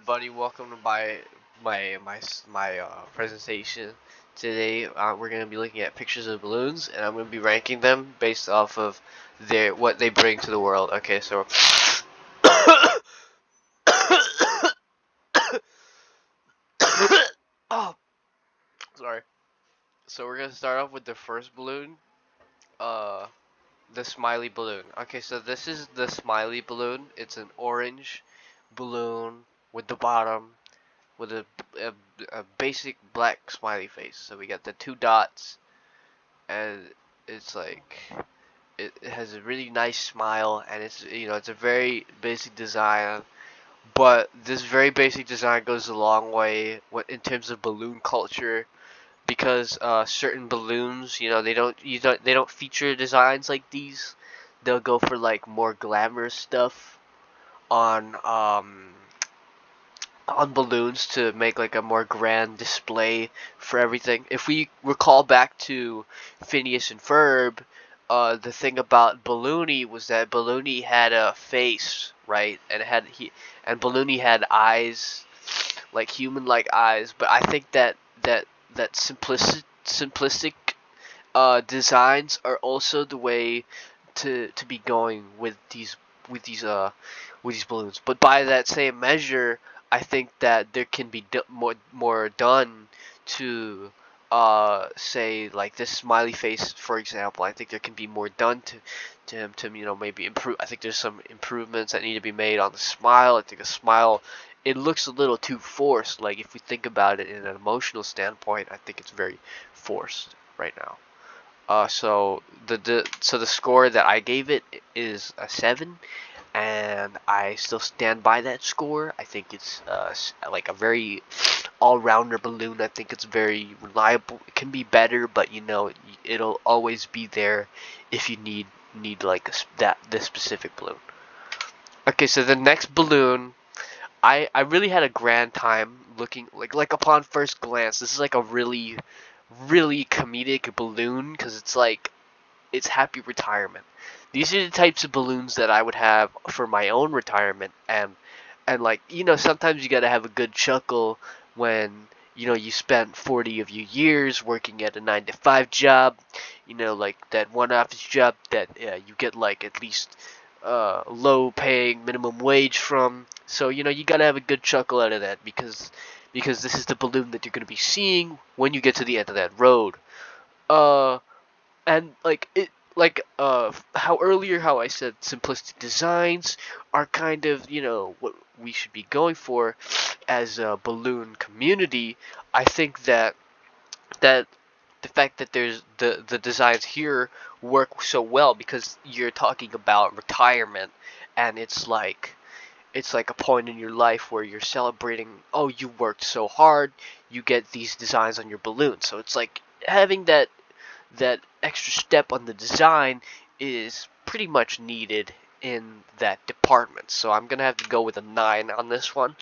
everybody, welcome to my presentation. Today we're going to be looking at pictures of balloons, and I'm going to be ranking them based off of what they bring to the world. Okay, so oh, sorry. So we're going to start off with the first balloon, uh the smiley balloon. Okay, so this is the smiley balloon. It's an orange balloon with the bottom with a, a basic black smiley face. So we got the two dots, and it's like it has a really nice smile, and it's a very basic design. But this very basic design goes a long way in terms of balloon culture, because certain balloons, they don't feature designs like these. They'll go for like more glamorous stuff on balloons to make like a more grand display for everything. If we recall back to Phineas and Ferb, the thing about Balloony was that Balloony had a face, right? And Balloony had eyes, like human-like eyes. But I think that simplistic designs are also the way to be going with these balloons. But by that same measure, I think that there can be more done to say like this smiley face, for example. I think there can be more done to him to maybe improve. I think there's some improvements that need to be made on the smile. I think a smile, it looks a little too forced. Like if we think about it in an emotional standpoint, I think it's very forced right now. So the score that I gave it is a 7, and I still stand by that score. I think it's like a very all-rounder balloon. I think it's very reliable. It can be better, but it'll always be there if you need like this specific balloon. Okay, so the next balloon, I really had a grand time looking like upon first glance. This is like a really comedic balloon, because it's happy retirement. These are the types of balloons that I would have for my own retirement, and like sometimes you gotta have a good chuckle when you spent 40 of your years working at a 9 to 5 job, like that one office job that you get like at least low paying minimum wage from. So you gotta have a good chuckle out of that, because this is the balloon that you're gonna be seeing when you get to the end of that road. Uh, and how I said simplistic designs are kind of what we should be going for as a balloon community. I think that the fact that there's the designs here work so well, because you're talking about retirement, and it's like a point in your life where you're celebrating, oh, you worked so hard, you get these designs on your balloon. So it's like having that extra step on the design is pretty much needed in that department. So I'm gonna have to go with a 9 on this one.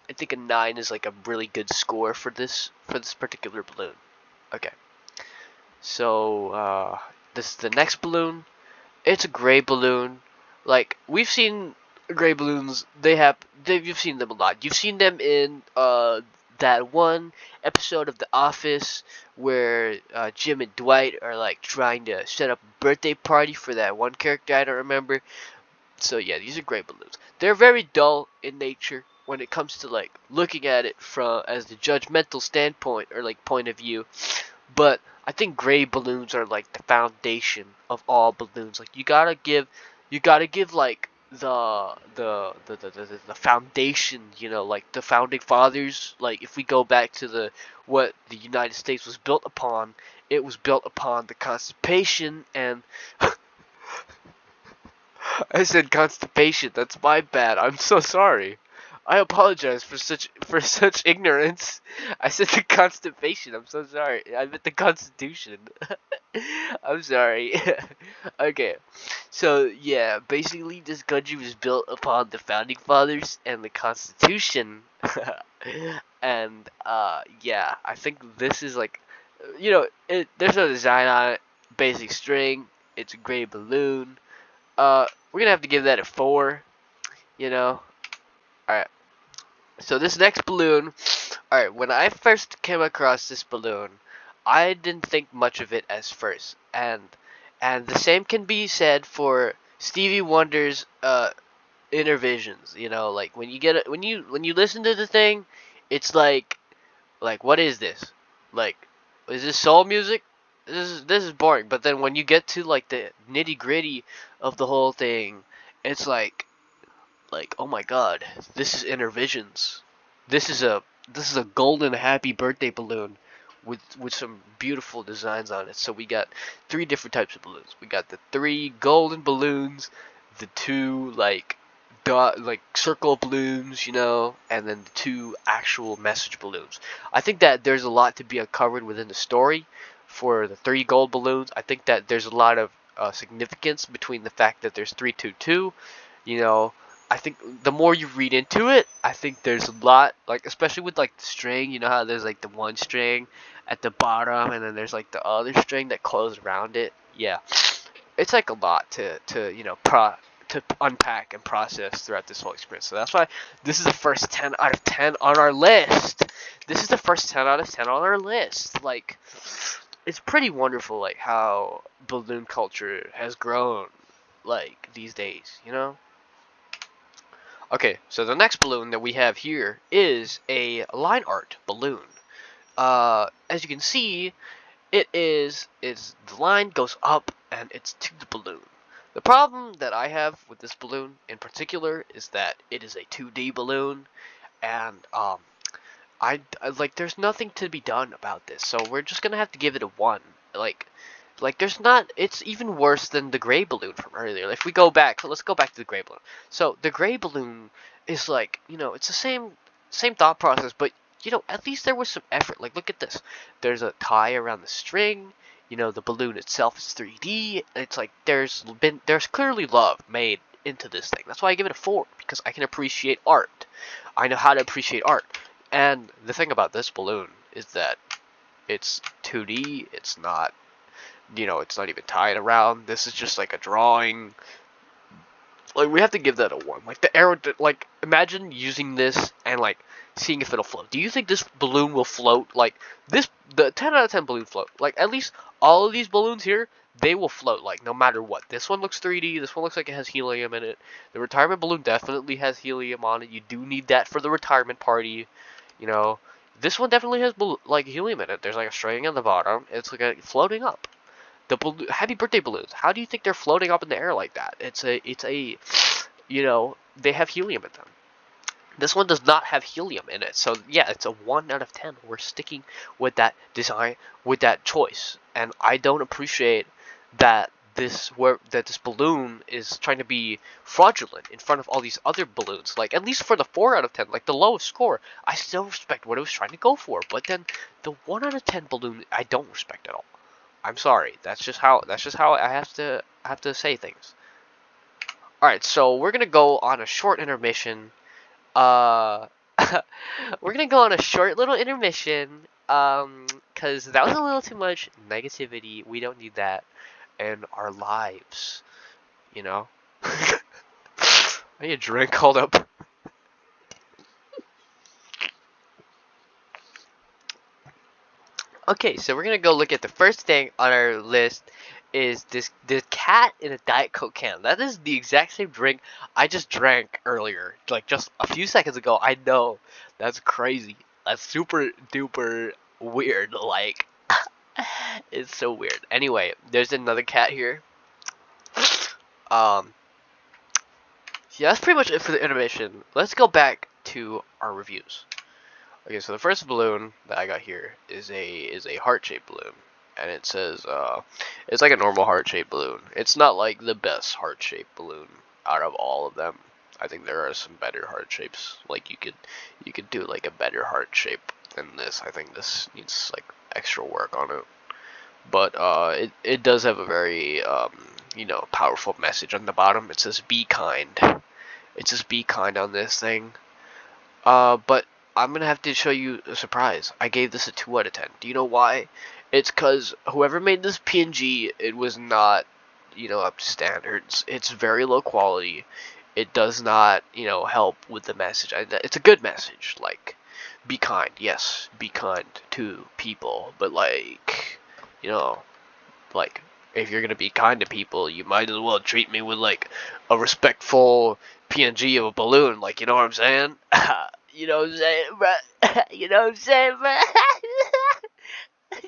I think a 9 is like a really good score for this particular balloon. Okay, so this is the next balloon. It's a gray balloon. Like, we've seen gray balloons. You've seen them a lot. You've seen them in that one episode of The Office where Jim and Dwight are like trying to set up a birthday party for that one character I don't remember. So yeah, these are gray balloons. They're very dull in nature when it comes to like looking at it from as the judgmental standpoint or like point of view. But I think gray balloons are like the foundation of all balloons. Like you gotta give like the foundation, like the founding fathers. Like if we go back to what the United States was built upon, it was built upon the constipation and I said constipation. That's my bad. I'm so sorry. I apologize for such ignorance. I said the constipation. I'm so sorry. I meant the Constitution. I'm sorry. Okay. So yeah, basically this country was built upon the founding fathers and the Constitution. And yeah, I think this is like there's no design on it. Basic string. It's a gray balloon. We're gonna have to give that a 4. Alright. So this next balloon, alright, when I first came across this balloon, I didn't think much of it as first. And the same can be said for Stevie Wonder's inner visions, you know, like when you get it, when you listen to the thing, it's like what is this? Like, is this soul music? This is boring. But then when you get to like the nitty gritty of the whole thing, it's like oh my god, this is inner visions. This is a this is a golden happy birthday balloon with some beautiful designs on it. So we got three different types of balloons. We got the three golden balloons, the two like circle balloons, you know, and then the two actual message balloons. I think that there's a lot to be uncovered within the story for the three gold balloons. I think that there's a lot of significance between the fact that there's 322, you know. I think the more you read into it, I think there's a lot, like especially with like the string, you know how there's like the one string at the bottom and then there's like the other string that closes around it. Yeah, it's like a lot to you know to unpack and process throughout this whole experience. So that's why this is the first 10 out of 10 on our list. This is the first 10 out of 10 on our list. Like, it's pretty wonderful, like how balloon culture has grown, like these days, you know. Okay, so the next balloon that we have here is a line art balloon. As you can see, it's the line goes up and it's to the balloon. The problem that I have with this balloon in particular is that it is a 2D balloon, and I like there's nothing to be done about this. So we're just gonna have to give it a 1. Like there's not. It's even worse than the gray balloon from earlier. If we go back, let's go back to the gray balloon. So the gray balloon is like, you know, it's the same thought process, but you know, at least there was some effort. Like, look at this. There's a tie around the string. You know, the balloon itself is 3D. It's like there's clearly love made into this thing. That's why I give it a 4, because I can appreciate art. I know how to appreciate art. And the thing about this balloon is that it's 2D. It's not, you know, it's not even tied around. This is just like a drawing. Like, we have to give that a 1. Like, the arrow, like, imagine using this and, like, seeing if it'll float. Do you think this balloon will float? Like, the 10 out of 10 balloon float. Like, at least all of these balloons here, they will float, like, no matter what. This one looks 3D. This one looks like it has helium in it. The retirement balloon definitely has helium on it. You do need that for the retirement party, you know. This one definitely has, like, helium in it. There's, like, a string on the bottom. It's, like, floating up. The happy birthday balloons. How do you think they're floating up in the air like that? It's a, you know, they have helium in them. This one does not have helium in it. So yeah, it's a 1 out of 10. We're sticking with that design, with that choice, and I don't appreciate that this balloon is trying to be fraudulent in front of all these other balloons. Like, at least for the 4 out of 10, like the lowest score, I still respect what it was trying to go for. But then the 1 out of 10 balloon, I don't respect at all. I'm sorry. That's just how I have to say things. All right, so we're gonna go on a short intermission. Uh, we're gonna go on a short little intermission. Cause that was a little too much negativity. We don't need that in our lives. You know. I need a drink. Hold up. Okay, so we're gonna go look at the first thing on our list is this cat in a Diet Coke can. That is the exact same drink I just drank earlier, like just a few seconds ago. I know, that's crazy. That's super duper weird. Like, it's so weird. Anyway, there's another cat here. Um, yeah, that's pretty much it for the intermission. Let's go back to our reviews. Okay, so the first balloon that I got here is a heart-shaped balloon, and it says it's like a normal heart-shaped balloon. It's not like the best heart-shaped balloon out of all of them. I think there are some better heart shapes. Like, you could do like a better heart shape than this. I think this needs like extra work on it, but it does have a very you know, powerful message on the bottom. It says "Be kind." It says "Be kind" on this thing. But I'm gonna have to show you a surprise. I gave this a 2 out of 10. Do you know why? It's cause whoever made this PNG, it was not, you know, up to standards. It's very low quality. it does not, help with the message. It's a good message, like, be kind. Yes, be kind to people, but like, you know, like, if you're gonna be kind to people, you might as well treat me with like a respectful PNG of a balloon. Like, you know what I'm saying? You know what I'm saying, bruh? You know what I'm saying, bruh?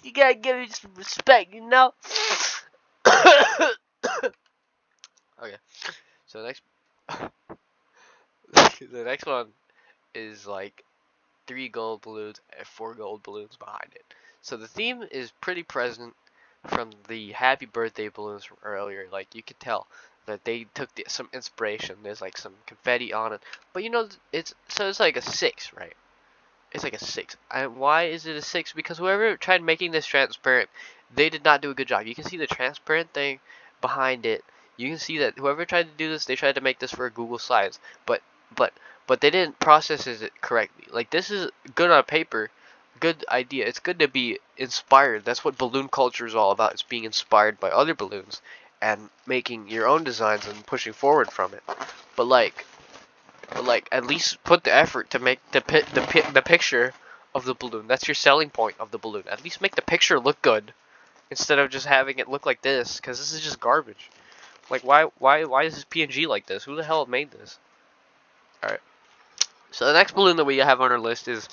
You gotta give me some respect, you know? Okay, so the next the next one is like 3 gold balloons and 4 gold balloons behind it. So the theme is pretty present from the happy birthday balloons from earlier. Like, you could tell that they took some inspiration. There's like some confetti on it, but it's like a 6, right? It's like a 6. And why is it a 6? Because whoever tried making this transparent, they did not do a good job. You can see the transparent thing behind it. You can see that whoever tried to do this, they tried to make this for Google Slides, but but but they didn't process it correctly. Like, this is good on paper, good idea. It's good to be inspired. That's what balloon culture is all about. It's being inspired by other balloons and making your own designs and pushing forward from it. But like at least put the effort to make the picture of the balloon. That's your selling point of the balloon. At least make the picture look good instead of just having it look like this, because this is just garbage. Like, why is this PNG like this? Who the hell made this? All right. So the next balloon that we have on our list is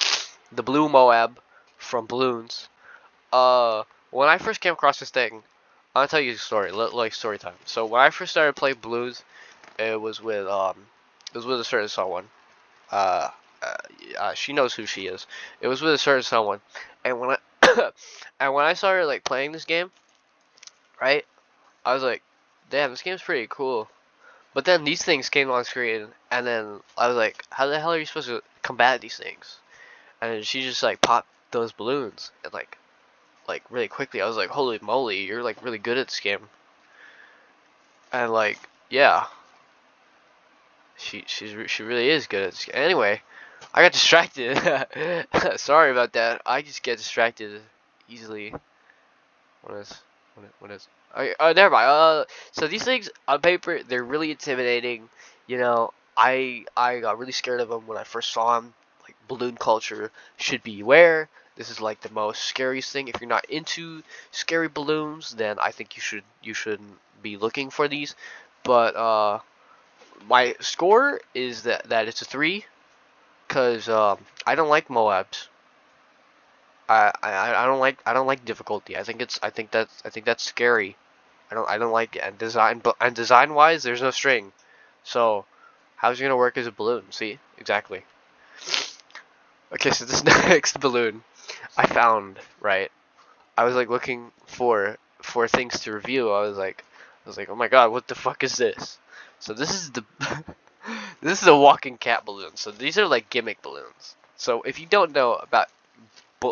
the Blue Moab from Balloons. When I first came across this thing, I'll tell you a story, like story time. So when I first started playing Balloons, it was with a certain someone. Uh, she knows who she is. It was with a certain someone, and when I and when I started like playing this game, right, I was like, damn, this game's pretty cool. But then these things came on screen, and then I was like, how the hell are you supposed to combat these things? And then she just like popped those balloons, and like really quickly. I was like, holy moly, you're like really good at this game. And like, yeah, she really is good at this game. Anyway, I got distracted. Sorry about that. I just get distracted easily. What is? Never mind. So these things on paper, they're really intimidating. I got really scared of them when I first saw them. Like, balloon culture should beware. This is like the most scariest thing. If you're not into scary balloons, then I think you shouldn't be looking for these. But my score is that it's a 3, cause I don't like Moabs. I don't like difficulty. I think that's scary. I don't like it. And design wise, there's no string. So how's it gonna work as a balloon? See? Exactly. Okay, so this next balloon I found, right? I was like looking for things to review. I was like, "Oh my god, what the fuck is this?" So this is the this is a walking cat balloon. So these are like gimmick balloons. So if you don't know about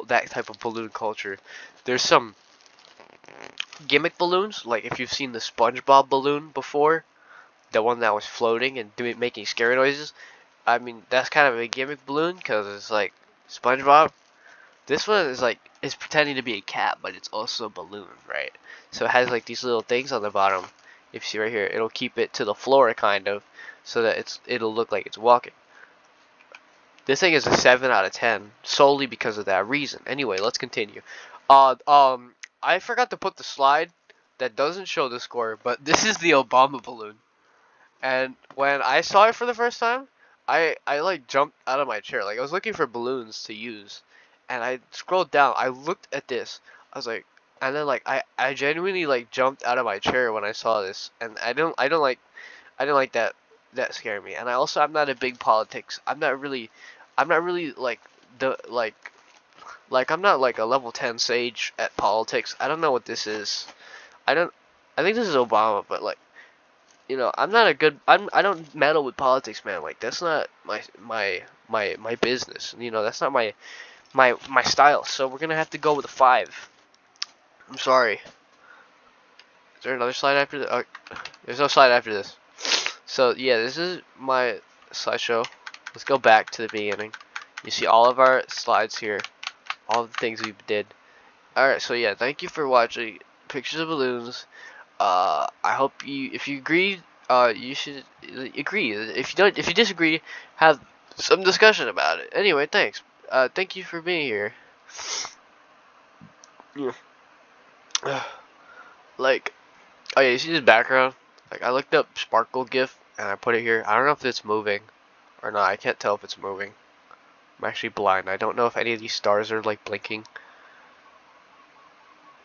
that type of balloon culture, there's some gimmick balloons. Like, if you've seen the SpongeBob balloon before, the one that was floating and making scary noises. I mean, that's kind of a gimmick balloon because it's like SpongeBob. This one is pretending to be a cat, but it's also a balloon, right? So it has like these little things on the bottom. If you see right here, it'll keep it to the floor kind of, so that it'll look like it's walking. This thing is a 7 out of 10 solely because of that reason. Anyway, let's continue. I forgot to put the slide that doesn't show the score, but this is the Obama balloon. And when I saw it for the first time, I like jumped out of my chair. Like, I was looking for balloons to use, and I scrolled down. I looked at this. I was like, and then like I genuinely like jumped out of my chair when I saw this, and I don't like that scared me. And I'm not a big politics. I'm not really like the I'm not like a level 10 sage at politics. I don't know what this is. I don't I think this is Obama, but like, I'm not a good I don't meddle with politics, man. Like, that's not my business. That's not my style. So we're going to have to go with a 5. I'm sorry. Is there another slide after this? Oh, there's no slide after this. So yeah, this is my slideshow. Let's go back to the beginning. You see all of our slides here, all the things we did. Alright, so yeah, thank you for watching Pictures of Balloons. I hope if you agreed, you should agree. If you disagree, have some discussion about it. Anyway, thanks. Thank you for being here. Yeah. Like, oh yeah, you see this background? Like, I looked up sparkle GIF and I put it here. I don't know if it's moving or not. I can't tell if it's moving. I'm actually blind. I don't know if any of these stars are like blinking.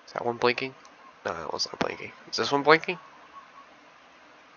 Is that one blinking? No, that one's not blinking. Is this one blinking?